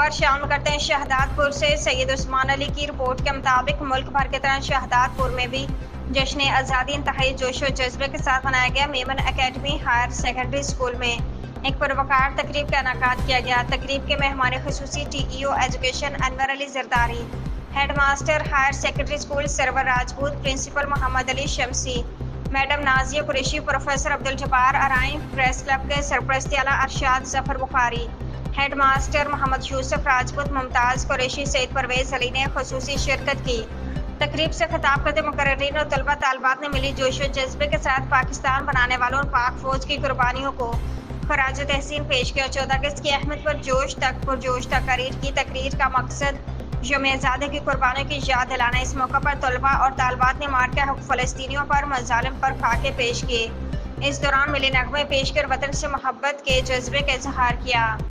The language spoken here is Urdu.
خبر شامل کرتے ہیں شہادت پور سے۔ سید عثمان علی کی رپورٹ کے مطابق ملک بھر کی طرح شہادت پور میں بھی جشن آزادی انتہائی جوش و جذبے کے ساتھ منایا گیا۔ Memon academy higher secondary school میں ایک پروقار تقریب کا انعقاد کیا گیا۔ تقریب کے مہمان خصوصی T E O education Anwar Ali Zardari, head master higher secondary school Sarwar Rajput, principal Muhammad Ali Shamsi, madam Nazia Qureshi, professor Abdul Jabbar Arain, press club کے سرپرست اعلیٰ ارشاد ظفر بخاری، ہیڈ ماسٹر محمد یوسف راجپوت، ممتاز قریشی سعید پرویز علی نے خصوصی شرکت کی۔ تقریب سے خطاب کرتے مقررین اور طلبہ طالبات نے ملی جوش و جذبے کے ساتھ پاکستان بنانے والوں اور پاک فوج کی قربانیوں کو خراج تحسین پیش کیا۔ 14 اگست کی اہمیت پر پرجوش تقاریر کی۔ تقریر کا مقصد یوم آزادی کی قربانیوں کی یاد دلانا۔ اس موقع پر طلبہ اور طالبات نے مارکہ حق فلسطینیوں پر مظالم پر خاکے پیش کیے۔ اس دوران ملی نغمے پیش کر وطن سے محبت کے جذبے کا اظہار کیا۔